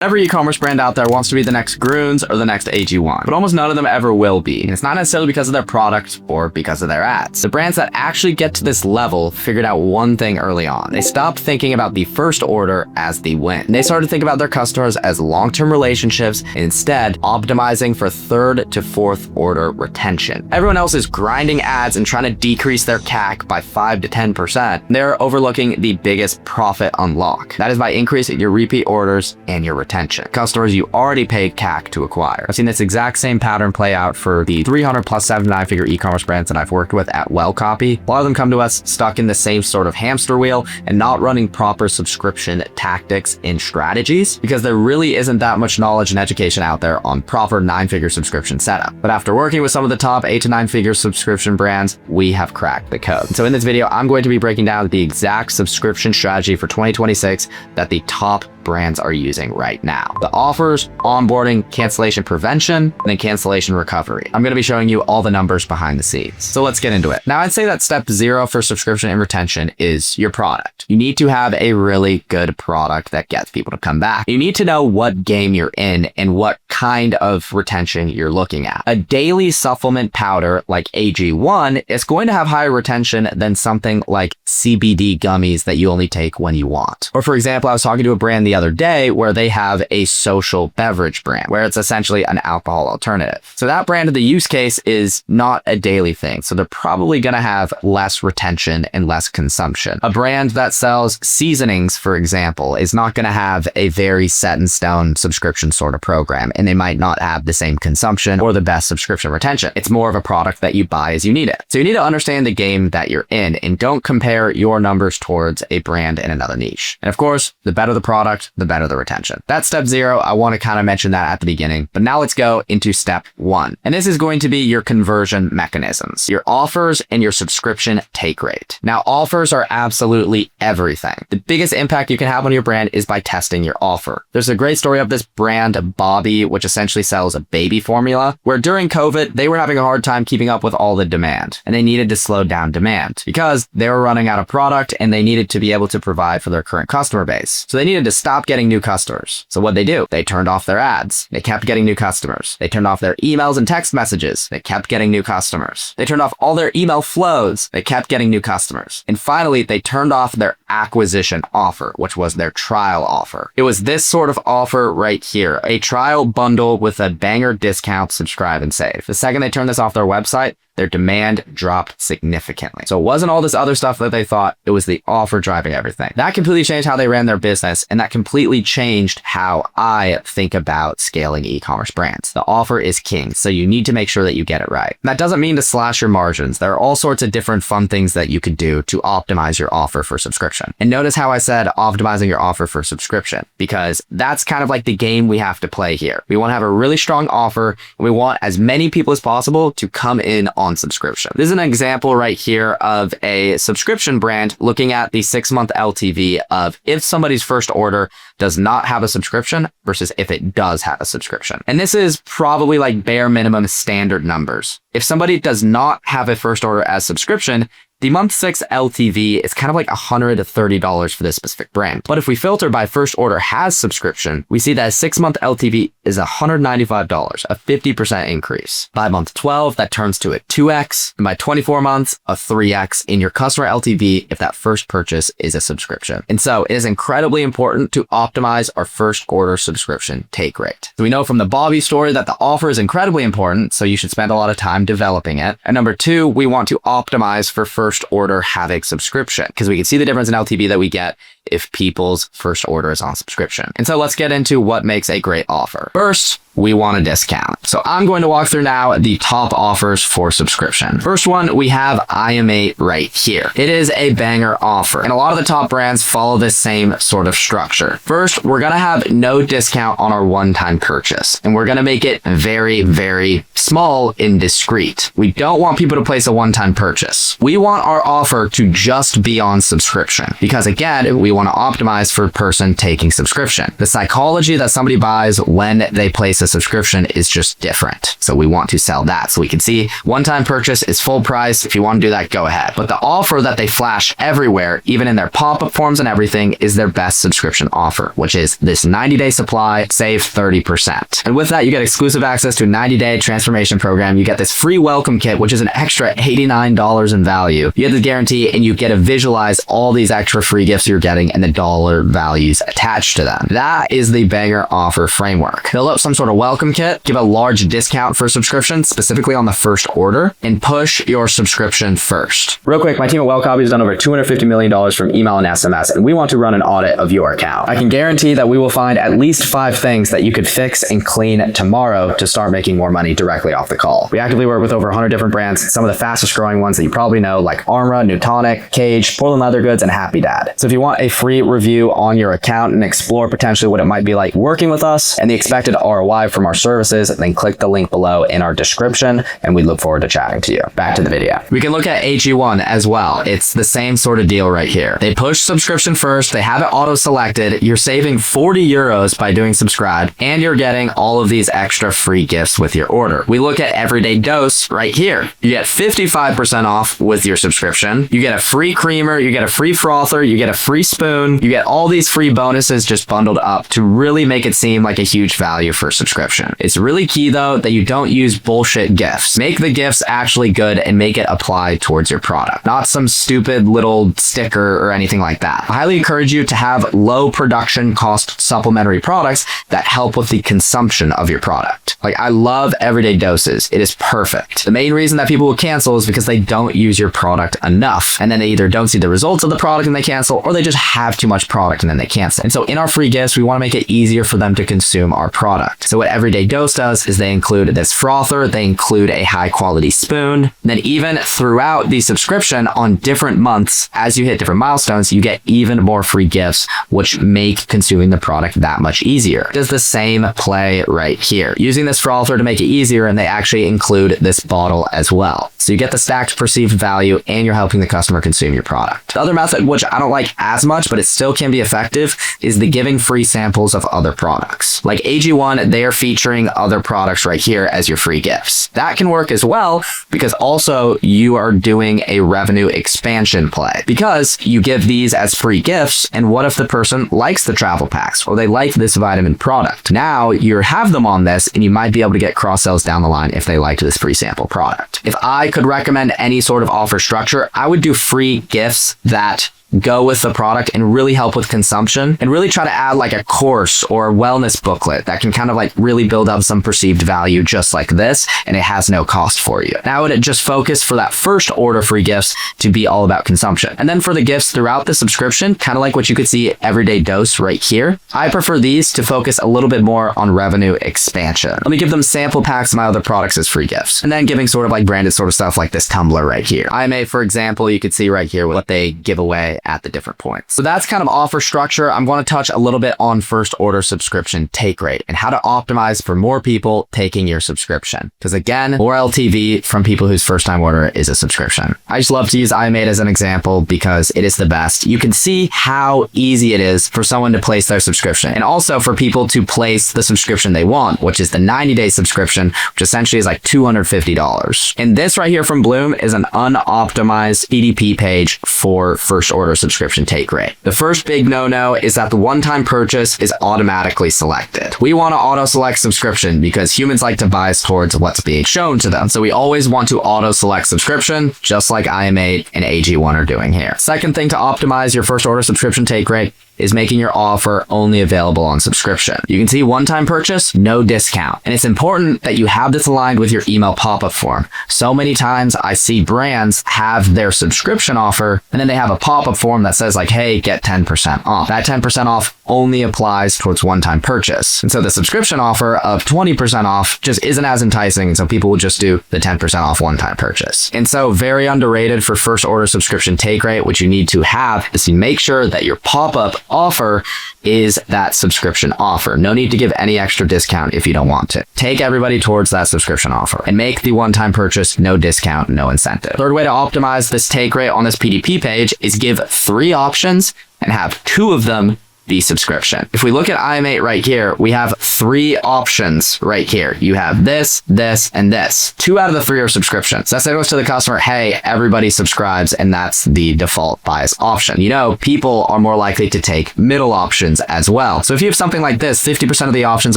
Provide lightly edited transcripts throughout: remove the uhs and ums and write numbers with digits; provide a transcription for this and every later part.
Every e-commerce brand out there wants to be the next Groons or the next AG1, but almost none of them ever will be. And it's not necessarily because of their product or because of their ads. The brands that actually get to this level figured out one thing early on. They stopped thinking about the first order as the win. They started to think about their customers as long-term relationships, and instead optimizing for third to fourth order retention. Everyone else is grinding ads and trying to decrease their CAC by 5 to 10%. They're overlooking the biggest profit unlock. That is by increasing your repeat orders and your retention. Customers you already paid CAC to acquire. I've seen this exact same pattern play out for the 300 plus 7 to 9 figure e-commerce brands that I've worked with at Welltv. A lot of them come to us stuck in the same sort of hamster wheel and not running proper subscription tactics and strategies because there really isn't that much knowledge and education out there on proper 9-figure subscription setup. But after working with some of the top 8 to 9 figure subscription brands, we have cracked the code. So in this video, I'm going to be breaking down the exact subscription strategy for 2026 that the top brands are using right now. The offers, onboarding, cancellation prevention, and then cancellation recovery. I'm going to be showing you all the numbers behind the scenes. So let's get into it. Now, I'd say that step 0 for subscription and retention is your product. You need to have a really good product that gets people to come back. You need to know what game you're in and what kind of retention you're looking at. A daily supplement powder like AG1 is going to have higher retention than something like CBD gummies that you only take when you want. Or for example, I was talking to a brand the other day where they have a social beverage brand where it's essentially an alcohol alternative. So that brand of the use case is not a daily thing. So they're probably going to have less retention and less consumption. A brand that sells seasonings, for example, is not going to have a very set in stone subscription sort of program, and they might not have the same consumption or the best subscription retention. It's more of a product that you buy as you need it. So you need to understand the game that you're in and don't compare your numbers towards a brand in another niche. And of course, the better the product, the better the retention. That's step 0. I want to kind of mention that at the beginning, but now let's go into step 1. And this is going to be your conversion mechanisms, your offers and your subscription take rate. Now, offers are absolutely everything. The biggest impact you can have on your brand is by testing your offer. There's a great story of this brand, Bobby, which essentially sells a baby formula, where during COVID, they were having a hard time keeping up with all the demand, and they needed to slow down demand because they were running out of product and they needed to be able to provide for their current customer base. So they needed to stop getting new customers. So what'd they do? They turned off their ads. They kept getting new customers. They turned off their emails and text messages. They kept getting new customers. They turned off all their email flows. They kept getting new customers. And finally, they turned off their acquisition offer, which was their trial offer. It was this sort of offer right here, a trial bundle with a banger discount, subscribe and save. The second they turned this off their website, their demand dropped significantly. So it wasn't all this other stuff that they thought, it was the offer driving everything. That completely changed how they ran their business, and that completely changed how I think about scaling e-commerce brands. The offer is king, so you need to make sure that you get it right. That doesn't mean to slash your margins. There are all sorts of different fun things that you could do to optimize your offer for subscription. And notice how I said optimizing your offer for subscription, because that's kind of like the game we have to play here. We want to have a really strong offer, and we want as many people as possible to come in on subscription. This is an example right here of a subscription brand looking at the 6-month LTV of if somebody's first order does not have a subscription versus if it does have a subscription. And this is probably like bare minimum standard numbers. If somebody does not have a first order as subscription, the month 6 LTV is kind of like $130 for this specific brand. But if we filter by first order has subscription, we see that a 6-month LTV is $195, a 50% increase. By month 12, that turns to a 2x. And by 24 months, a 3x in your customer LTV if that first purchase is a subscription. And so it is incredibly important to optimize our first order subscription take rate. So we know from the Bobby story that the offer is incredibly important, so you should spend a lot of time developing it. And number 2, we want to optimize for first order having subscription, because we can see the difference in LTV that we get if people's first order is on subscription. And so let's get into what makes a great offer. First, we want a discount. So I'm going to walk through now the top offers for subscription. First one, we have IM8 right here. It is a banger offer, and a lot of the top brands follow this same sort of structure. First, we're going to have no discount on our one-time purchase, and we're going to make it very, very small and discreet. We don't want people to place a one-time purchase. We want our offer to just be on subscription, because again, we want want to optimize for a person taking subscription. The psychology that somebody buys when they place a subscription is just different. So we want to sell that. So we can see one-time purchase is full price. If you want to do that, go ahead. But the offer that they flash everywhere, even in their pop-up forms and everything, is their best subscription offer, which is this 90-day supply, save 30%. And with that, you get exclusive access to a 90-day transformation program. You get this free welcome kit, which is an extra $89 in value. You get the guarantee, and you get to visualize all these extra free gifts you're getting and the dollar values attached to them. That is the banger offer framework. Build up some sort of welcome kit, give a large discount for subscription, specifically on the first order, and push your subscription first. Real quick, my team at Welltv has done over $250 million from email and SMS, and we want to run an audit of your account. I can guarantee that we will find at least 5 things that you could fix and clean tomorrow to start making more money directly off the call. We actively work with over 100 different brands, some of the fastest growing ones that you probably know, like Armra, Newtonic, Cage, Portland Leather Goods, and Happy Dad. So if you want a free review on your account and explore potentially what it might be like working with us and the expected ROI from our services, then click the link below in our description, and we look forward to chatting to you. Back to the video. We can look at AG1 as well. It's the same sort of deal right here. They push subscription first, they have it auto-selected, you're saving 40 euros by doing subscribe, and you're getting all of these extra free gifts with your order. We look at Everyday Dose right here. You get 55% off with your subscription. You get a free creamer, you get a free frother, you get a free spoon, you get all these free bonuses just bundled up to really make it seem like a huge value for subscription. It's really key though that you don't use bullshit gifts. Make the gifts actually good and make it apply towards your product, not some stupid little sticker or anything like that. I highly encourage you to have low production cost supplementary products that help with the consumption of your product. Like, I love Everyday Doses. It is perfect. The main reason that people will cancel is because they don't use your product enough, and then they either don't see the results of the product and they cancel, or they just have too much product and then they cancel. And so in our free gifts, we want to make it easier for them to consume our product. So what Everyday Dose does is they include this frother, they include a high quality spoon, and then even throughout the subscription on different months, as you hit different milestones, you get even more free gifts, which make consuming the product that much easier. It does the same play right here. Using this frother to make it easier, and they actually include this bottle as well. So you get the stacked perceived value and you're helping the customer consume your product. The other method, which I don't like as much, but it still can be effective, is the giving free samples of other products. Like AG1, they are featuring other products right here as your free gifts. That can work as well because also you are doing a revenue expansion play because you give these as free gifts. And what if the person likes the travel packs or they like this vitamin product? Now you have them on this and you might be able to get cross sells down the line if they liked this free sample product. If I could recommend any sort of offer structure, I would do free gifts that go with the product and really help with consumption, and really try to add like a course or a wellness booklet that can kind of like really build up some perceived value just like this, and it has no cost for you. Now I would just focus for that first order free gifts to be all about consumption. And then for the gifts throughout the subscription, kind of like what you could see Everyday Dose right here, I prefer these to focus a little bit more on revenue expansion. Let me give them sample packs of my other products as free gifts, and then giving sort of like branded sort of stuff like this tumbler right here. IMA, for example, you could see right here what they give away at the different points. So that's kind of offer structure. I'm going to touch a little bit on first order subscription take rate and how to optimize for more people taking your subscription. Because again, more LTV from people whose first time order is a subscription. I just love to use IMA as an example because it is the best. You can see how easy it is for someone to place their subscription, and also for people to place the subscription they want, which is the 90-day subscription, which essentially is like $250. And this right here from Bloom is an unoptimized PDP page for first order subscription take rate. The first big no-no is that the one-time purchase is automatically selected. We want to auto-select subscription because humans like to bias towards what's being shown to them. So we always want to auto-select subscription, just like IM8 and AG1 are doing here. Second thing to optimize your first order subscription take rate is making your offer only available on subscription. You can see one-time purchase, no discount. And it's important that you have this aligned with your email pop-up form. So many times I see brands have their subscription offer and then they have a pop-up form that says like, hey, get 10% off. That 10% off only applies towards one-time purchase. And so the subscription offer of 20% off just isn't as enticing. And so people will just do the 10% off one-time purchase. And so very underrated for first order subscription take rate, which you need to have is to make sure that your pop-up offer is that subscription offer. No need to give any extra discount if you don't want to. Take everybody towards that subscription offer and make the one-time purchase no discount, no incentive. Third way to optimize this take rate on this PDP page is give 3 options and have 2 of them be subscription. If we look at IM8 right here, we have 3 options right here. You have this, this, and this. 2 out of the 3 are subscriptions. That signals to the customer, hey, everybody subscribes, and that's the default bias option. You know, people are more likely to take middle options as well. So if you have something like this, 50% of the options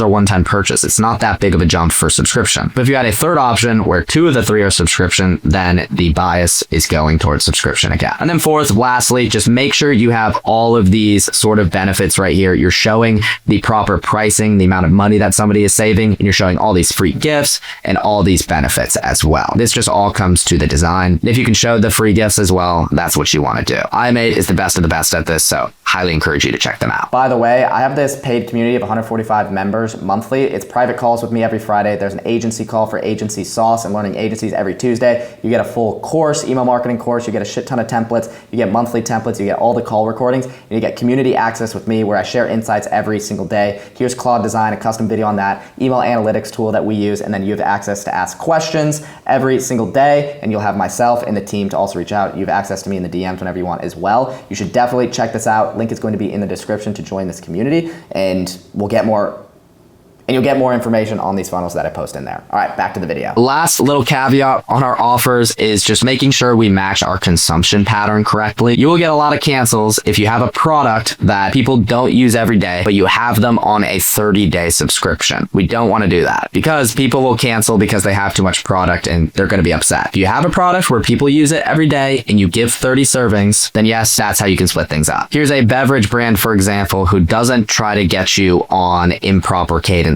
are one-time purchase. It's not that big of a jump for subscription. But if you had a third option where 2 of the 3 are subscription, then the bias is going towards subscription again. And then fourth, lastly, just make sure you have all of these sort of benefits right here. You're showing the proper pricing, the amount of money that somebody is saving, and you're showing all these free gifts and all these benefits as well. This just all comes to the design. If you can show the free gifts as well, that's what you want to do. IM8 is the best of the best at this, so highly encourage you to check them out. By the way, I have this paid community of 145 members monthly. It's private calls with me every Friday. There's an agency call for agency sauce and learning agencies every Tuesday. You get a full course, email marketing course. You get a shit ton of templates. You get monthly templates. You get all the call recordings. And you get community access with me where I share insights every single day. Here's Claude Design, a custom video on that, email analytics tool that we use, and then you have access to ask questions every single day, and you'll have myself and the team to also reach out. You have access to me in the DMs whenever you want as well. You should definitely check this out. Link is going to be in the description to join this community, and you'll get more information on these funnels that I post in there. All right, back to the video. Last little caveat on our offers is just making sure we match our consumption pattern correctly. You will get a lot of cancels if you have a product that people don't use every day, but you have them on a 30-day subscription. We don't want to do that because people will cancel because they have too much product and they're going to be upset. If you have a product where people use it every day and you give 30 servings, then yes, that's how you can split things up. Here's a beverage brand, for example, who doesn't try to get you on improper cadence.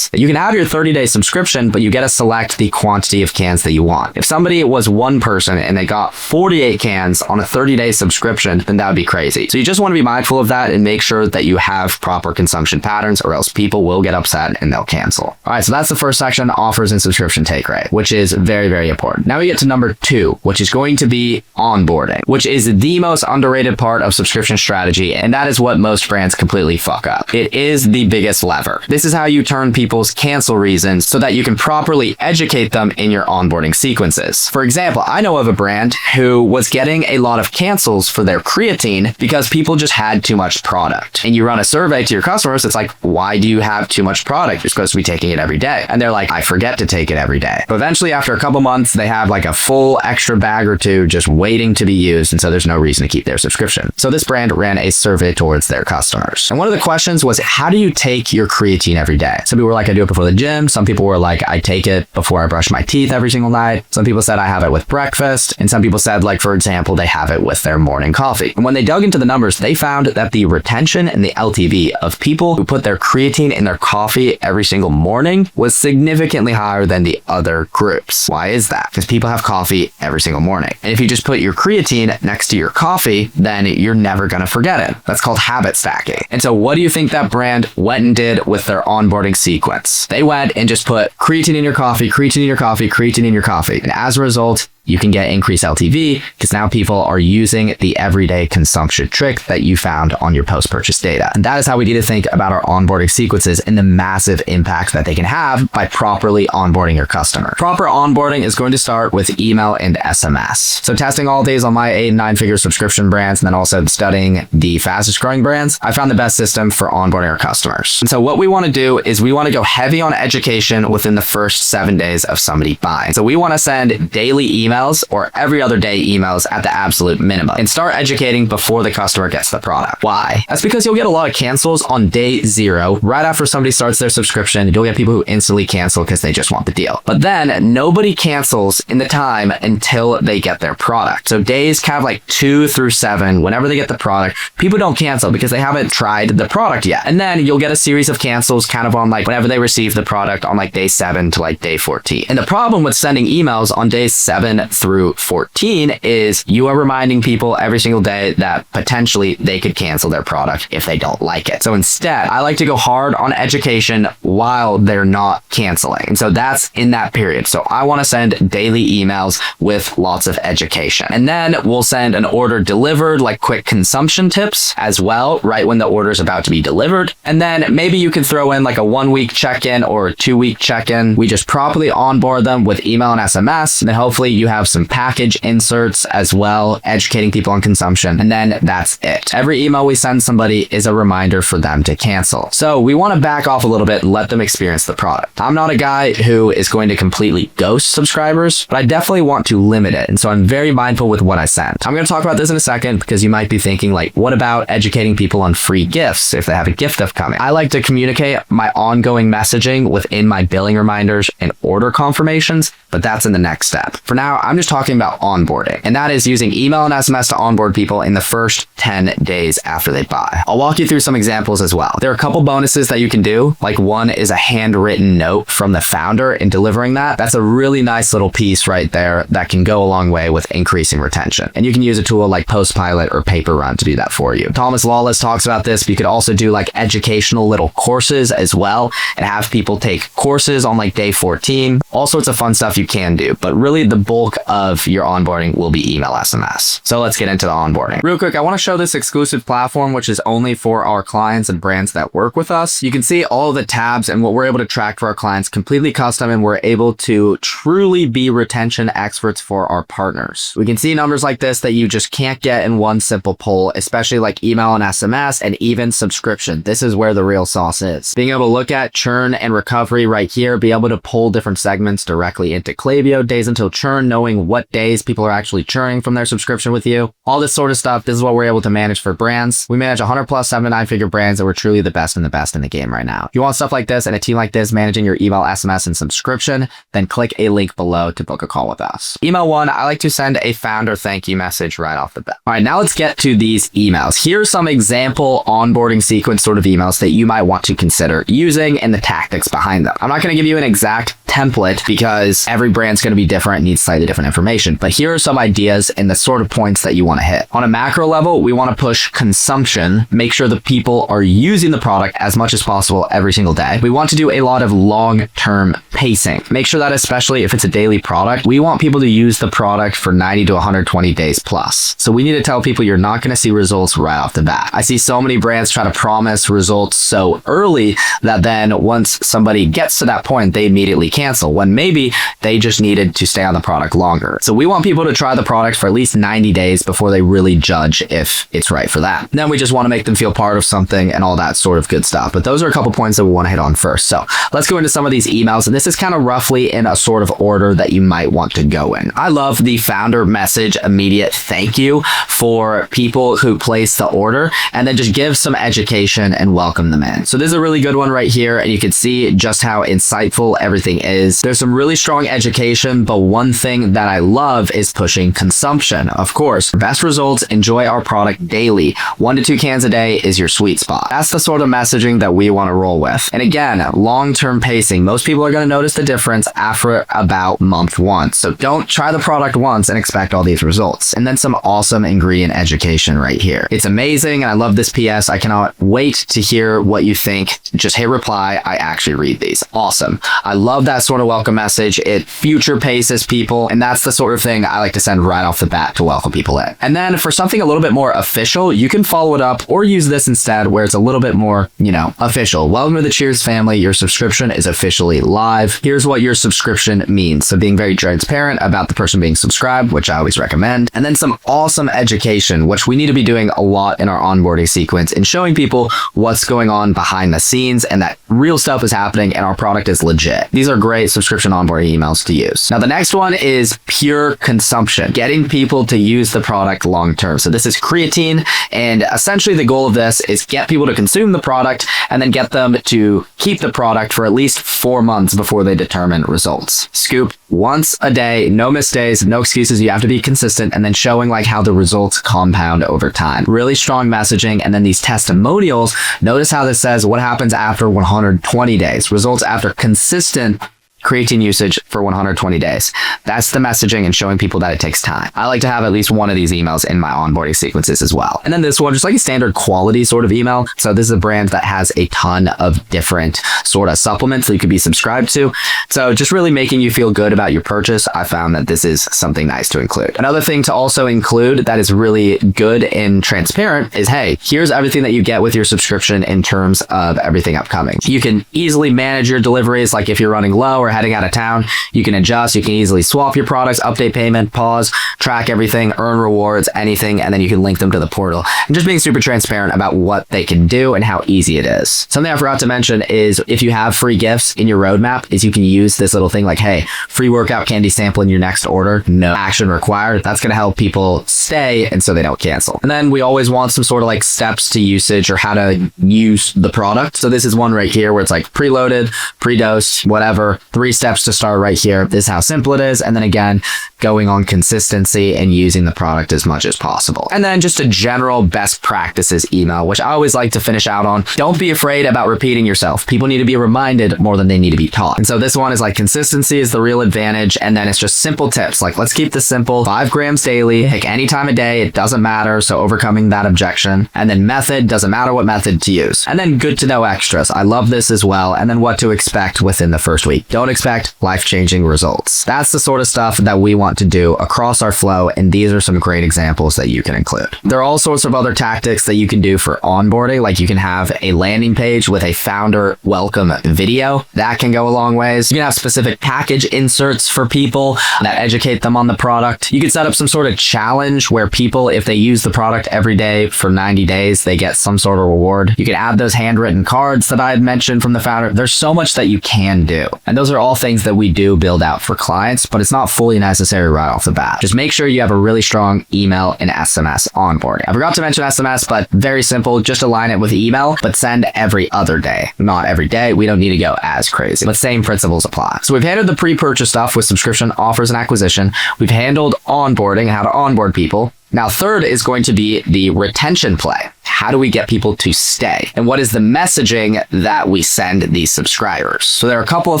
You can have your 30-day subscription, but you get to select the quantity of cans that you want. If somebody was one person and they got 48 cans on a 30-day subscription, then that would be crazy. So you just want to be mindful of that and make sure that you have proper consumption patterns, or else people will get upset and they'll cancel. All right, so that's the first section, offers and subscription take rate, which is very, very important. Now we get to number 2, which is going to be onboarding, which is the most underrated part of subscription strategy, and that is what most brands completely fuck up. It is the biggest lever. This is how you turn people's cancel reasons so that you can properly educate them in your onboarding sequences. For example, I know of a brand who was getting a lot of cancels for their creatine because people just had too much product. And you run a survey to your customers, it's like, why do you have too much product? You're supposed to be taking it every day. And they're like, I forget to take it every day. But eventually, after a couple months, they have like a full extra bag or 2 just waiting to be used. And so there's no reason to keep their subscription. So this brand ran a survey towards their customers. And one of the questions was, how do you take your creatine every day? Some people were like, I do it before the gym. Some people were like, I take it before I brush my teeth every single night. Some people said I have it with breakfast. And some people said, like, for example, they have it with their morning coffee. And when they dug into the numbers, they found that the retention and the LTV of people who put their creatine in their coffee every single morning was significantly higher than the other groups. Why is that? Because people have coffee every single morning. And if you just put your creatine next to your coffee, then you're never going to forget it. That's called habit stacking. And so what do you think that brand went and did with their onboarding sequence? They went and just put creatine in your coffee, creatine in your coffee, creatine in your coffee. And as a result, you can get increased LTV because now people are using the everyday consumption trick that you found on your post-purchase data. And that is how we need to think about our onboarding sequences and the massive impact that they can have by properly onboarding your customer. Proper onboarding is going to start with email and SMS. So testing all these on my 8- and 9-figure subscription brands, and then also studying the fastest growing brands, I found the best system for onboarding our customers. And so what we want to do is we want to go heavy on education within the first 7 days of somebody buying. So we want to send daily emails or every other day emails at the absolute minimum and start educating before the customer gets the product. Why? That's because you'll get a lot of cancels on day 0. Right after somebody starts their subscription, you'll get people who instantly cancel because they just want the deal. But then nobody cancels in the time until they get their product. So days kind of like 2 through 7, whenever they get the product, people don't cancel because they haven't tried the product yet. And then you'll get a series of cancels kind of on like whenever they receive the product on like day 7 to like day 14. And the problem with sending emails on days 7 1 through 14 is you are reminding people every single day that potentially they could cancel their product if they don't like it. So instead, I like to go hard on education while they're not canceling. And so that's in that period. So I want to send daily emails with lots of education. And then we'll send an order delivered, like quick consumption tips as well, right when the order is about to be delivered. And then maybe you can throw in like a 1-week check-in or a 2-week check-in. We just properly onboard them with email and SMS. And then hopefully you have some package inserts as well, educating people on consumption. And then that's it. Every email we send somebody is a reminder for them to cancel. So we want to back off a little bit and let them experience the product. I'm not a guy who is going to completely ghost subscribers, but I definitely want to limit it. And so I'm very mindful with what I send. I'm going to talk about this in a second because you might be thinking like, what about educating people on free gifts if they have a gift upcoming? I like to communicate my ongoing messaging within my billing reminders and order confirmations, but that's in the next step. For now, I'm just talking about onboarding, and that is using email and SMS to onboard people in the first 10 days after they buy. I'll walk you through some examples as well. There are a couple bonuses that you can do. Like one is a handwritten note from the founder in delivering that. That's a really nice little piece right there that can go a long way with increasing retention. And you can use a tool like Postpilot or Paper Run to do that for you. Thomas Lawless talks about this. But you could also do like educational little courses as well and have people take courses on like day 14. All sorts of fun stuff you can do, but really the bulk of your onboarding will be email SMS. So let's get into the onboarding. Real quick, I want to show this exclusive platform, which is only for our clients and brands that work with us. You can see all of the tabs and what we're able to track for our clients, completely custom, and we're able to truly be retention experts for our partners. We can see numbers like this that you just can't get in one simple poll, especially like email and SMS and even subscription. This is where the real sauce is. Being able to look at churn and recovery right here, be able to pull different segments directly into Klaviyo, days until churn, knowing what days people are actually churning from their subscription with you. All this sort of stuff. This is what we're able to manage for brands. We manage 100 plus 7 to 9-figure brands that we're truly the best in the game right now. If you want stuff like this and a team like this managing your email, SMS, and subscription, then click a link below to book a call with us. Email 1, I like to send a founder thank you message right off the bat. All right, now let's get to these emails. Here's some example onboarding sequence sort of emails that you might want to consider using and the tactics behind them. I'm not going to give you an exact template because every brand's going to be different and needs slightly different information. But here are some ideas and the sort of points that you want to hit. On a macro level, we want to push consumption, make sure the people are using the product as much as possible every single day. We want to do a lot of long-term pacing. Make sure that especially if it's a daily product, we want people to use the product for 90 to 120 days plus. So we need to tell people you're not going to see results right off the bat. I see so many brands try to promise results so early that then once somebody gets to that point, they immediately cancel when maybe they just needed to stay on the product longer. So we want people to try the product for at least 90 days before they really judge if it's right for them. Then we just want to make them feel part of something and all that sort of good stuff. But those are a couple points that we want to hit on first. So let's go into some of these emails. And this is kind of roughly in a sort of order that you might want to go in. I love the founder message immediate thank you for people who place the order and then just give some education and welcome them in. So this is a really good one right here. And you can see just how insightful everything is. There's some really strong education, but one thing that I love is pushing consumption. Of course, best results, enjoy our product daily. 1 to 2 cans a day is your sweet spot. That's the sort of messaging that we want to roll with. And again, long-term pacing. Most people are going to notice the difference after about month 1. So don't try the product once and expect all these results. And then some awesome ingredient education right here. It's amazing. And I love this PS. I cannot wait to hear what you think. Just hit reply. I actually read these. Awesome. I love that sort of welcome message. It future paces people. And that's the sort of thing I like to send right off the bat to welcome people in. And then for something a little bit more official, you can follow it up or use this instead where it's a little bit more, official. Welcome to the Cheers family. Your subscription is officially live. Here's what your subscription means. So being very transparent about the person being subscribed, which I always recommend. And then some awesome education, which we need to be doing a lot in our onboarding sequence and showing people what's going on behind the scenes and that real stuff is happening and our product is legit. These are great subscription onboarding emails to use. Now, the next one is pure consumption, getting people to use the product long term. So this is creatine. And essentially the goal of this is get people to consume the product and then get them to keep the product for at least 4 months before they determine results. Scoop once a day, no missed days, no excuses. You have to be consistent and then showing like how the results compound over time. Really strong messaging. And then these testimonials, notice how this says what happens after 120 days, results after consistent creatine usage for 120 days. That's the messaging and showing people that it takes time. I like to have at least one of these emails in my onboarding sequences as well. And then this one, just like a standard quality sort of email. So this is a brand that has a ton of different sort of supplements that you could be subscribed to. So just really making you feel good about your purchase. I found that this is something nice to include. Another thing to also include that is really good and transparent is, hey, here's everything that you get with your subscription in terms of everything upcoming. You can easily manage your deliveries. Like if you're running low or heading out of town, you can adjust, you can easily swap your products, update payment, pause, track everything, earn rewards, anything, and then you can link them to the portal. And just being super transparent about what they can do and how easy it is. Something I forgot to mention is if you have free gifts in your roadmap is you can use this little thing like, hey, free workout candy sample in your next order, no action required. That's going to help people stay and so they don't cancel. And then we always want some sort of like steps to usage or how to use the product. So this is one right here where it's like preloaded, pre-dosed, whatever, 3 steps to start right here. This is how simple it is. And then again, going on consistency and using the product as much as possible. And then just a general best practices email, which I always like to finish out on. Don't be afraid about repeating yourself. People need to be reminded more than they need to be taught. And so this one is like consistency is the real advantage. And then it's just simple tips. Like let's keep this simple, 5 grams daily, pick any time of day. It doesn't matter. So overcoming that objection. And then method, doesn't matter what method to use. And then good to know extras. I love this as well. And then what to expect within the first week. Don't expect life-changing results. That's the sort of stuff that we want to do across our flow. And these are some great examples that you can include. There are all sorts of other tactics that you can do for onboarding. Like you can have a landing page with a founder welcome video. That can go a long ways. You can have specific package inserts for people that educate them on the product. You can set up some sort of challenge where people, if they use the product every day for 90 days, they get some sort of reward. You can add those handwritten cards that I had mentioned from the founder. There's so much that you can do. And those are all things that we do build out for clients, but it's not fully necessary right off the bat. Just make sure you have a really strong email and SMS onboarding. I forgot to mention SMS, but very simple. Just align it with email, but send every other day, not every day. We don't need to go as crazy, but same principles apply. So we've handled the pre-purchase stuff with subscription offers and acquisition. We've handled onboarding and how to onboard people. Now, third is going to be the retention play. How do we get people to stay? And what is the messaging that we send these subscribers? So there are a couple of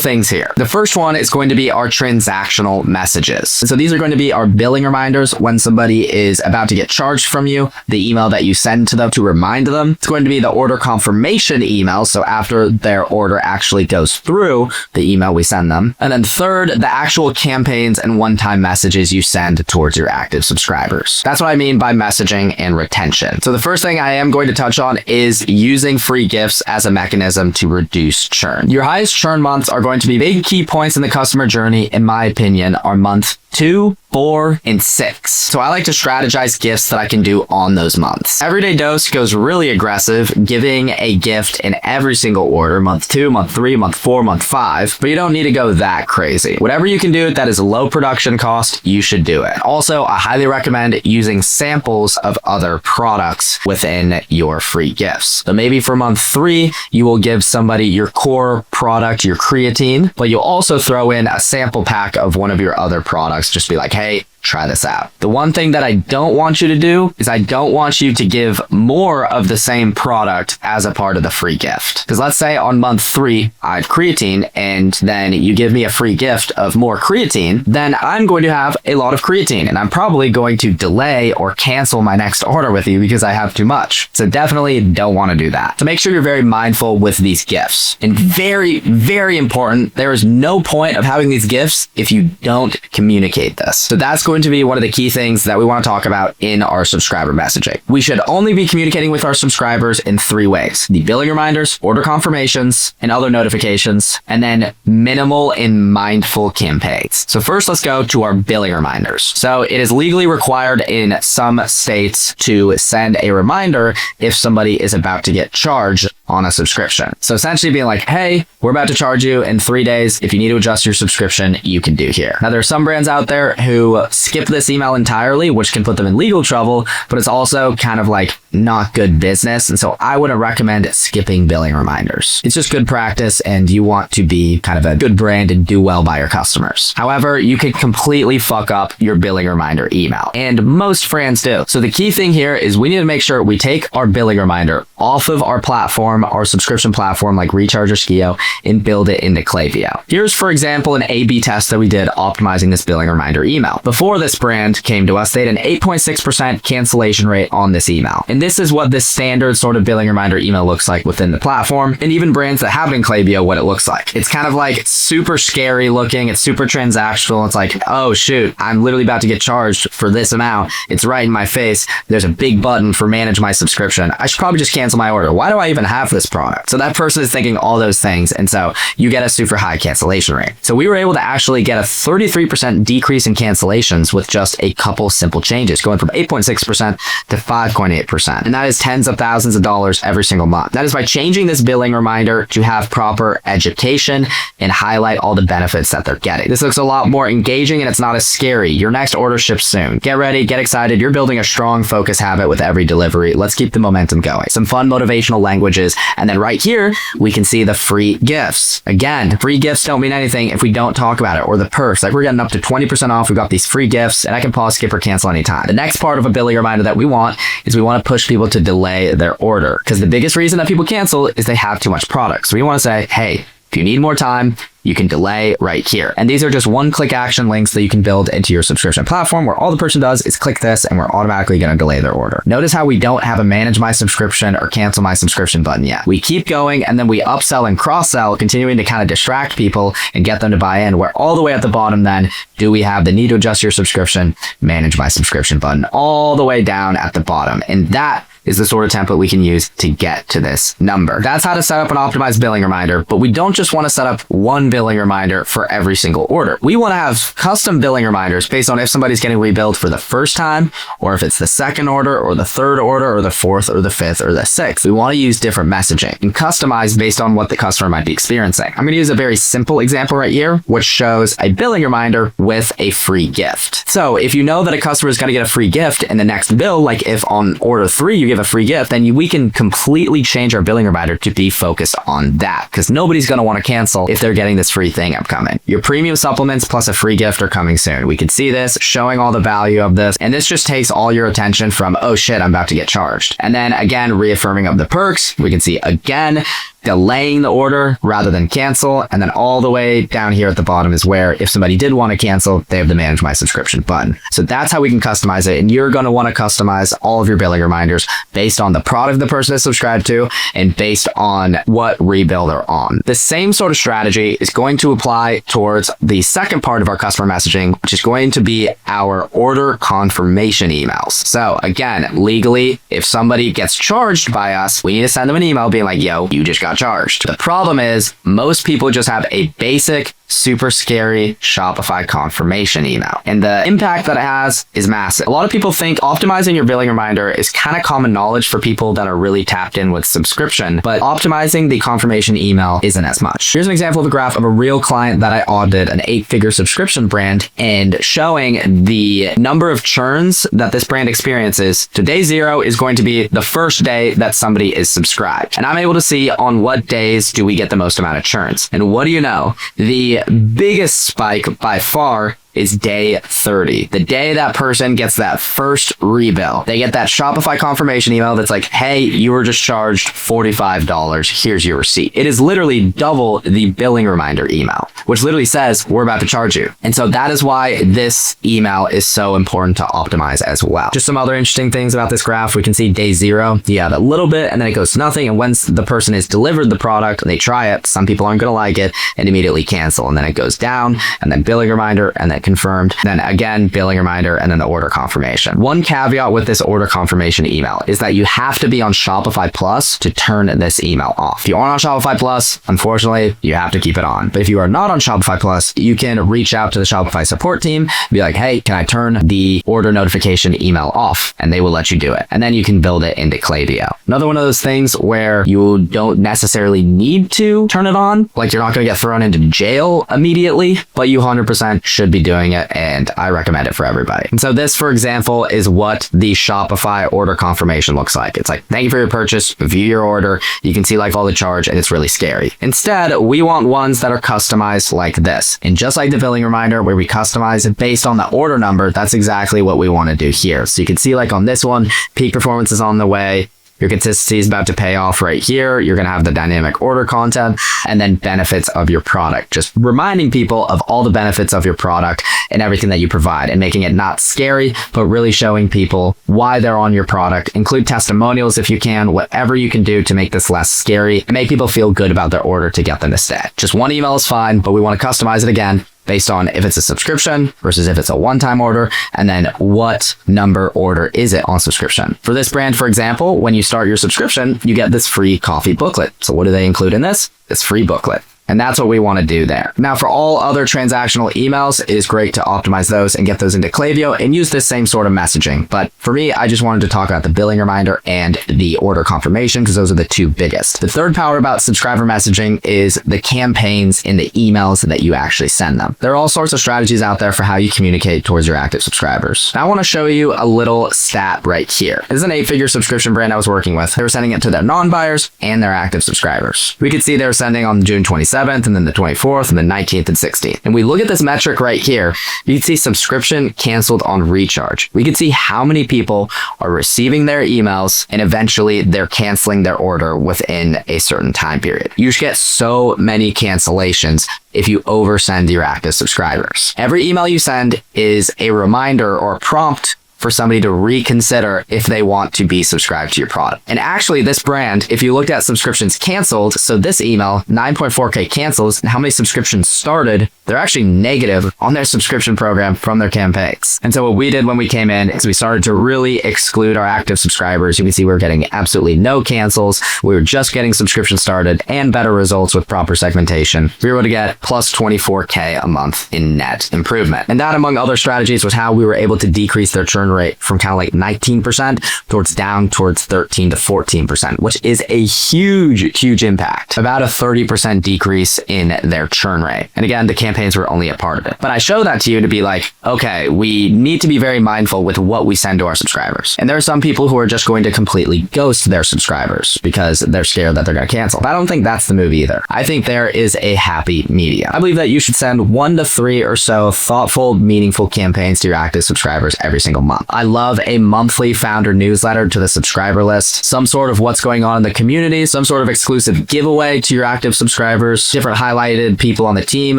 things here. The first one is going to be our transactional messages. And so these are going to be our billing reminders when somebody is about to get charged from you, the email that you send to them to remind them. It's going to be the order confirmation email. So after their order actually goes through, the email we send them. And then third, the actual campaigns and one-time messages you send towards your active subscribers. That's what I mean by messaging and retention. So the first thing I am going to touch on is using free gifts as a mechanism to reduce churn. Your highest churn months are going to be big key points in the customer journey, in my opinion, are month 2, 4, and 6. So I like to strategize gifts that I can do on those months. Everyday Dose goes really aggressive, giving a gift in every single order, month 2, month 3, month 4, month 5, but you don't need to go that crazy. Whatever you can do that is low production cost, you should do it. Also, I highly recommend using samples of other products within your free gifts. So maybe for month 3, you will give somebody your core product, your creatine, but you'll also throw in a sample pack of one of your other products. Just be like, hey, try this out. The one thing that I don't want you to do is I don't want you to give more of the same product as a part of the free gift. Because let's say on month 3, I had creatine and then you give me a free gift of more creatine, then I'm going to have a lot of creatine and I'm probably going to delay or cancel my next order with you because I have too much. So definitely don't want to do that. So make sure you're very mindful with these gifts. And very, very important, there is no point of having these gifts if you don't communicate this. So that's going to be one of the key things that we want to talk about in our subscriber messaging. We should only be communicating with our subscribers in 3 ways: the billing reminders, order confirmations, and other notifications, and then minimal and mindful campaigns. So first, let's go to our billing reminders. So it is legally required in some states to send a reminder if somebody is about to get charged on a subscription. So essentially being like, hey, we're about to charge you in 3 days. If you need to adjust your subscription, you can do here. Now, there are some brands out there who skip this email entirely, which can put them in legal trouble, but it's also kind of like not good business. And so I wouldn't recommend skipping billing reminders. It's just good practice and you want to be kind of a good brand and do well by your customers. However, you could completely fuck up your billing reminder email, and most brands do. So the key thing here is we need to make sure we take our billing reminder off of our platform transform our subscription platform like Recharge or Skio and build it into Klaviyo. Here's, for example, an A/B test that we did optimizing this billing reminder email. Before this brand came to us, they had an 8.6% cancellation rate on this email. And this is what this standard sort of billing reminder email looks like within the platform. And even brands that have it in Klaviyo, what it looks like. It's kind of like super scary looking. It's super transactional. It's like, oh shoot, I'm literally about to get charged for this amount. It's right in my face. There's a big button for manage my subscription. I should probably just cancel my order. Why do I even have this product? So that person is thinking all those things. And so you get a super high cancellation rate. So we were able to actually get a 33% decrease in cancellations with just a couple simple changes, going from 8.6% to 5.8%. And that is tens of thousands of dollars every single month. That is by changing this billing reminder to have proper education and highlight all the benefits that they're getting. This looks a lot more engaging and it's not as scary. Your next order ships soon. Get ready, get excited. You're building a strong focus habit with every delivery. Let's keep the momentum going. Some fun motivational languages. And then right here, we can see the free gifts. Again, free gifts don't mean anything if we don't talk about it, or the perks. Like we're getting up to 20% off. We've got these free gifts and I can pause, skip, or cancel anytime. The next part of a billing reminder that we want is we want to push people to delay their order, because the biggest reason that people cancel is they have too much product. So we want to say, hey, if you need more time, you can delay right here. And these are just one-click action links that you can build into your subscription platform, where all the person does is click this and we're automatically going to delay their order. Notice how we don't have a manage my subscription or cancel my subscription button yet. We keep going and then we upsell and cross-sell, continuing to kind of distract people and get them to buy in, where all the way at the bottom then, do we have the need to adjust your subscription, manage my subscription button all the way down at the bottom. And that is the sort of template we can use to get to this number. That's how to set up an optimized billing reminder, but we don't just want to set up one billing reminder for every single order. We want to have custom billing reminders based on if somebody's getting rebilled for the first time, or if it's the second order, or the third order, or the fourth, or the fifth, or the sixth. We want to use different messaging and customize based on what the customer might be experiencing. I'm going to use a very simple example right here, which shows a billing reminder with a free gift. So if you know that a customer is going to get a free gift in the next bill, like if on order 3 you give a free gift, then we can completely change our billing reminder to be focused on that, because nobody's going to want to cancel if they're getting this free thing upcoming. Your premium supplements plus a free gift are coming soon. We can see this showing all the value of this, and this just takes all your attention from, oh shit, I'm about to get charged. And then again, reaffirming of the perks, we can see again delaying the order rather than cancel. And then all the way down here at the bottom is where if somebody did want to cancel, they have the manage my subscription button. So that's how we can customize it. And you're going to want to customize all of your billing reminders based on the product the person is subscribed to and based on what rebill they're on. The same sort of strategy is going to apply towards the second part of our customer messaging, which is going to be our order confirmation emails. So again, legally, if somebody gets charged by us, we need to send them an email being like, yo, you just got charged. The problem is most people just have a basic, super scary Shopify confirmation email. And the impact that it has is massive. A lot of people think optimizing your billing reminder is kind of common knowledge for people that are really tapped in with subscription, but optimizing the confirmation email isn't as much. Here's an example of a graph of a real client that I audited, an 8-figure subscription brand, and showing the number of churns that this brand experiences. So day 0 is going to be the first day that somebody is subscribed. And I'm able to see on what days do we get the most amount of churns. And what do you know? The biggest spike by far is day 30. The day that person gets that first rebill, they get that Shopify confirmation email that's like, hey, you were just charged $45. Here's your receipt. It is literally double the billing reminder email, which literally says, we're about to charge you. And so that is why this email is so important to optimize as well. Just some other interesting things about this graph. We can see day 0, you have a little bit and then it goes to nothing. And once the person is delivered the product and they try it, some people aren't going to like it and immediately cancel. And then it goes down and then billing reminder and then confirmed, then again, billing reminder, and then the order confirmation. One caveat with this order confirmation email is that you have to be on Shopify Plus to turn this email off. If you aren't on Shopify Plus, unfortunately, you have to keep it on. But if you are not on Shopify Plus, you can reach out to the Shopify support team, be like, hey, can I turn the order notification email off? And they will let you do it. And then you can build it into Klaviyo. Another one of those things where you don't necessarily need to turn it on, like you're not going to get thrown into jail immediately, but you 100% should be doing it, and I recommend it for everybody. And so this, for example, is what the Shopify order confirmation looks like. It's like, thank you for your purchase, view your order. You can see like all the charge, and it's really scary. Instead, we want ones that are customized like this. And just like the billing reminder where we customize it based on the order number, that's exactly what we want to do here. So you can see like on this one, peak performance is on the way. Your consistency is about to pay off right here. You're going to have the dynamic order content and then benefits of your product. Just reminding people of all the benefits of your product and everything that you provide and making it not scary, but really showing people why they're on your product. Include testimonials if you can, whatever you can do to make this less scary and make people feel good about their order to get them to stay. Just one email is fine, but we want to customize it again based on if it's a subscription versus if it's a one-time order, and then what number order is it on subscription. For this brand, for example, when you start your subscription, you get this free coffee booklet. So what do they include in this? This free booklet. And that's what we want to do there. Now, for all other transactional emails, it is great to optimize those and get those into Klaviyo and use this same sort of messaging. But for me, I just wanted to talk about the billing reminder and the order confirmation because those are the two biggest. The third power about subscriber messaging is the campaigns in the emails that you actually send them. There are all sorts of strategies out there for how you communicate towards your active subscribers. Now, I want to show you a little stat right here. This is an 8-figure subscription brand I was working with. They were sending it to their non-buyers and their active subscribers. We could see they were sending on June 27th, and then the 24th, and then 19th and 16th. And we look at this metric right here, you can see subscription canceled on recharge. We can see how many people are receiving their emails and eventually they're canceling their order within a certain time period. You get so many cancellations if you oversend your active subscribers. Every email you send is a reminder or a prompt for somebody to reconsider if they want to be subscribed to your product. And actually this brand, if you looked at subscriptions canceled, so this email, 9.4K cancels, and how many subscriptions started, they're actually negative on their subscription program from their campaigns. And so what we did when we came in is we started to really exclude our active subscribers. You can see we were getting absolutely no cancels. We were just getting subscriptions started and better results with proper segmentation. We were able to get plus 24K a month in net improvement. And that, among other strategies, was how we were able to decrease their churn rate from kind of like 19% down towards 13 to 14%, which is a huge impact. About a 30% decrease in their churn rate. And again, the campaigns were only a part of it. But I show that to you to be like, okay, we need to be very mindful with what we send to our subscribers. And there are some people who are just going to completely ghost their subscribers because they're scared that they're going to cancel. But I don't think that's the move either. I think there is a happy medium. I believe that you should send 1 to 3 or so thoughtful, meaningful campaigns to your active subscribers every single month. I love a monthly founder newsletter to the subscriber list, some sort of what's going on in the community, some sort of exclusive giveaway to your active subscribers, different highlighted people on the team,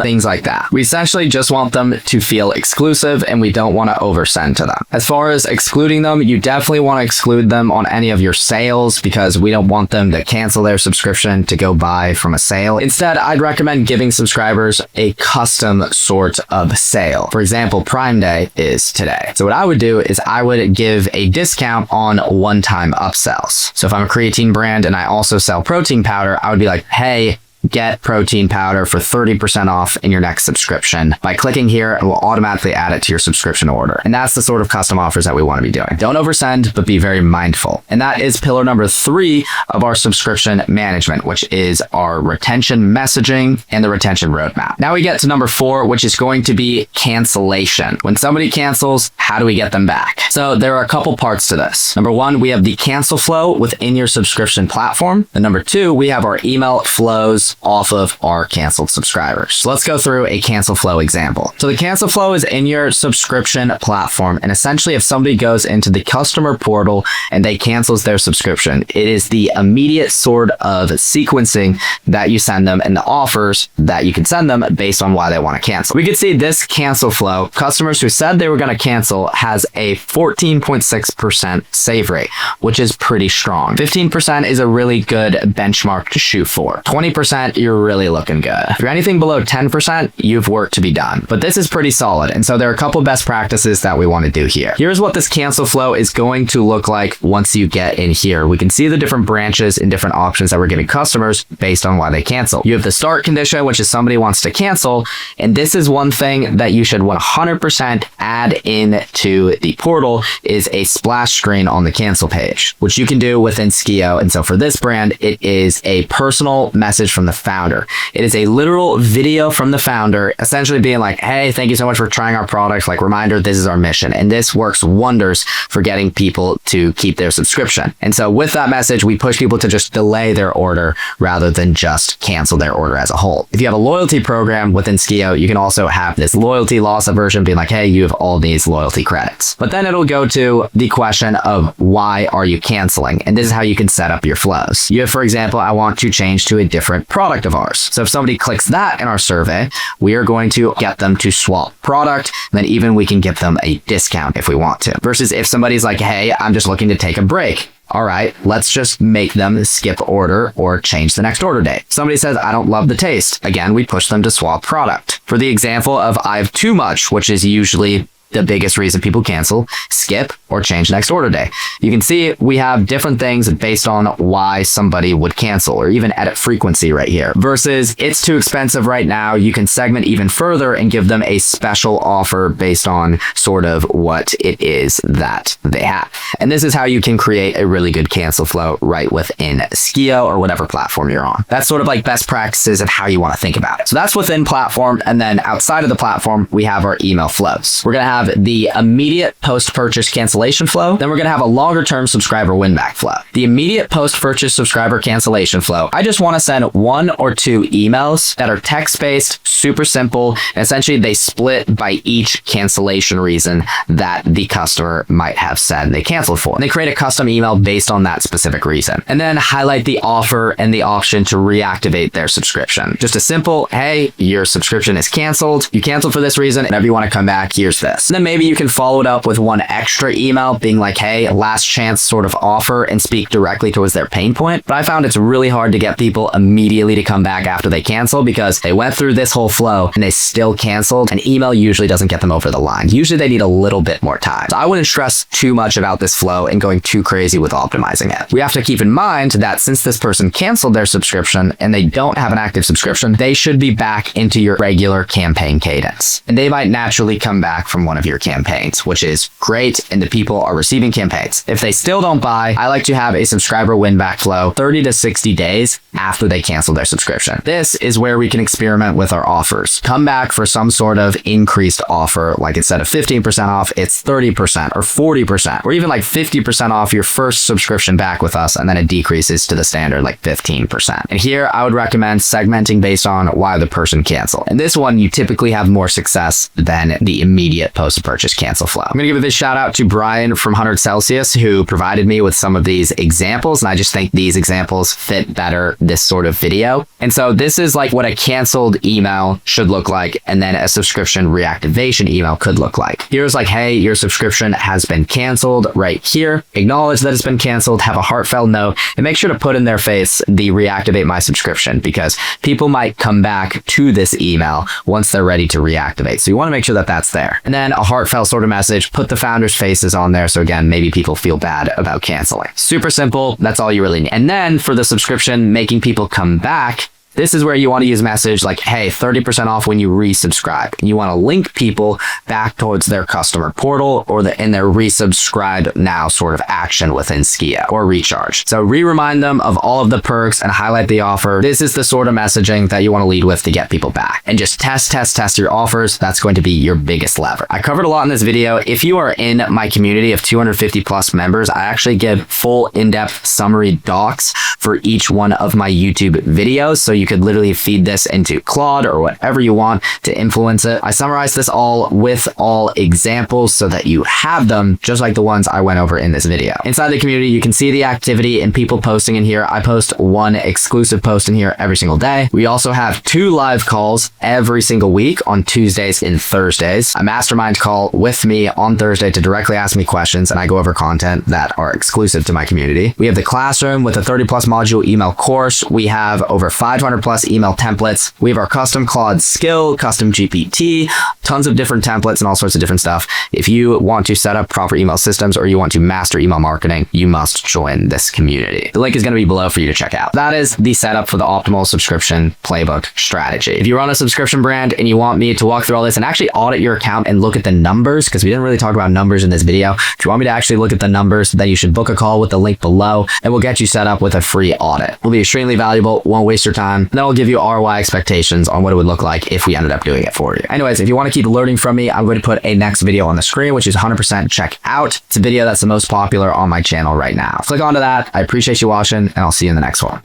things like that. We essentially just want them to feel exclusive and we don't want to oversend to them. As far as excluding them, you definitely want to exclude them on any of your sales because we don't want them to cancel their subscription to go buy from a sale. Instead, I'd recommend giving subscribers a custom sort of sale. For example, Prime Day is today. So what I would do is I would give a discount on one-time upsells. So if I'm a creatine brand and I also sell protein powder, I would be like, hey, get protein powder for 30% off in your next subscription. By clicking here, it will automatically add it to your subscription order. And that's the sort of custom offers that we want to be doing. Don't oversend, but be very mindful. And that is pillar number 3 of our subscription management, which is our retention messaging and the retention roadmap. Now we get to number 4, which is going to be cancellation. When somebody cancels, how do we get them back? So there are a couple parts to this. Number 1, we have the cancel flow within your subscription platform. And number 2, we have our email flows off of our canceled subscribers. So let's go through a cancel flow example. So the cancel flow is in your subscription platform. And essentially, if somebody goes into the customer portal and they cancels their subscription, it is the immediate sort of sequencing that you send them and the offers that you can send them based on why they want to cancel. We could see this cancel flow, customers who said they were going to cancel has a 14.6% save rate, which is pretty strong. 15% is a really good benchmark to shoot for. 20%, you're really looking good. If you're anything below 10%, you've work to be done. But this is pretty solid. And so there are a couple best practices that we want to do here. Here's what this cancel flow is going to look like once you get in here. We can see the different branches and different options that we're giving customers based on why they cancel. You have the start condition, which is somebody wants to cancel. And this is one thing that you should 100% add in to the portal is a splash screen on the cancel page, which you can do within Skio. And so for this brand, it is a personal message from the founder. It is a literal video from the founder, essentially being like, hey, thank you so much for trying our product. Like, reminder, this is our mission. And this works wonders for getting people to keep their subscription. And so with that message, we push people to just delay their order rather than just cancel their order as a whole. If you have a loyalty program within Skio, you can also have this loyalty loss aversion being like, hey, you have all these loyalty credits. But then it'll go to the question of why are you canceling? And this is how you can set up your flows. You have, for example, I want to change to a different product of ours. So if somebody clicks that in our survey, we are going to get them to swap product. And then even we can give them a discount if we want to. Versus if somebody's like, hey, I'm just looking to take a break. All right, let's just make them skip order or change the next order date. Somebody says, I don't love the taste. Again, we push them to swap product. For the example of I have too much, which is usually the biggest reason people cancel, skip or change next order day. You can see we have different things based on why somebody would cancel, or even edit frequency right here. Versus it's too expensive right now. You can segment even further and give them a special offer based on sort of what it is that they have. And this is how you can create a really good cancel flow right within Skio or whatever platform you're on. That's sort of like best practices and how you want to think about it. So that's within platform. And then outside of the platform, we have our email flows. We're going to have the immediate post-purchase cancellation flow. Then we're going to have a longer-term subscriber win-back flow. The immediate post-purchase subscriber cancellation flow, I just want to send 1 or 2 emails that are text-based, super simple, and essentially they split by each cancellation reason that the customer might have said they canceled for. And they create a custom email based on that specific reason. And then highlight the offer and the option to reactivate their subscription. Just a simple, hey, your subscription is canceled. You canceled for this reason. Whenever you want to come back, here's this. And then maybe you can follow it up with one extra email being like, hey, last chance sort of offer, and speak directly towards their pain point. But I found it's really hard to get people immediately to come back after they cancel because they went through this whole flow and they still canceled. An email usually doesn't get them over the line. Usually they need a little bit more time. So I wouldn't stress too much about this flow and going too crazy with optimizing it. We have to keep in mind that since this person canceled their subscription and they don't have an active subscription, they should be back into your regular campaign cadence. And they might naturally come back from one of your campaigns, which is great, and the people are receiving campaigns. If they still don't buy, I like to have a subscriber win back flow 30 to 60 days after they cancel their subscription. This is where we can experiment with our offers. Come back for some sort of increased offer, like instead of 15% off, it's 30% or 40%, or even like 50% off your first subscription back with us, and then it decreases to the standard like 15%. And here I would recommend segmenting based on why the person canceled. And this one, you typically have more success than the immediate post-purchase cancel flow. I'm going to give a big shout out to Brian from 100 Celsius, who provided me with some of these examples. And I just think these examples fit better this sort of video. And so this is like what a canceled email should look like. And then a subscription reactivation email could look like. Here's like, hey, your subscription has been canceled right here. Acknowledge that it's been canceled, have a heartfelt note, and make sure to put in their face the reactivate my subscription, because people might come back to this email once they're ready to reactivate. So you want to make sure that that's there. And then a heartfelt sort of message, put the founders' faces on there. So again, maybe people feel bad about canceling. Super simple. That's all you really need. And then for the subscription, making people come back, this is where you want to use a message like, hey, 30% off when you resubscribe. And you want to link people back towards their customer portal or in their resubscribe now sort of action within Skio or recharge. So remind them of all of the perks and highlight the offer. This is the sort of messaging that you want to lead with to get people back. And just test your offers. That's going to be your biggest lever. I covered a lot in this video. If you are in my community of 250 plus members, I actually give full in-depth summary docs for each one of my YouTube videos. So you could literally feed this into Claude or whatever you want to influence it. I summarize this all with all examples so that you have them just like the ones I went over in this video. Inside the community, you can see the activity and people posting in here. I post one exclusive post in here every single day. We also have 2 live calls every single week on Tuesdays and Thursdays. A mastermind call with me on Thursday to directly ask me questions, and I go over content that are exclusive to my community. We have the classroom with a 30 plus module email course. We have over 500 plus email templates. We have our custom Claude skill, custom GPT, tons of different templates and all sorts of different stuff. If you want to set up proper email systems or you want to master email marketing, you must join this community. The link is going to be below for you to check out. That is the setup for the optimal subscription playbook strategy. If you run a subscription brand and you want me to walk through all this and actually audit your account and look at the numbers, because we didn't really talk about numbers in this video. If you want me to actually look at the numbers, then you should book a call with the link below and we'll get you set up with a free audit. It will be extremely valuable, won't waste your time. And then I'll give you ROI expectations on what it would look like if we ended up doing it for you. Anyways, if you want to keep learning from me, I'm going to put a next video on the screen, which is 100% check out. It's a video that's the most popular on my channel right now. Click onto that. I appreciate you watching, and I'll see you in the next one.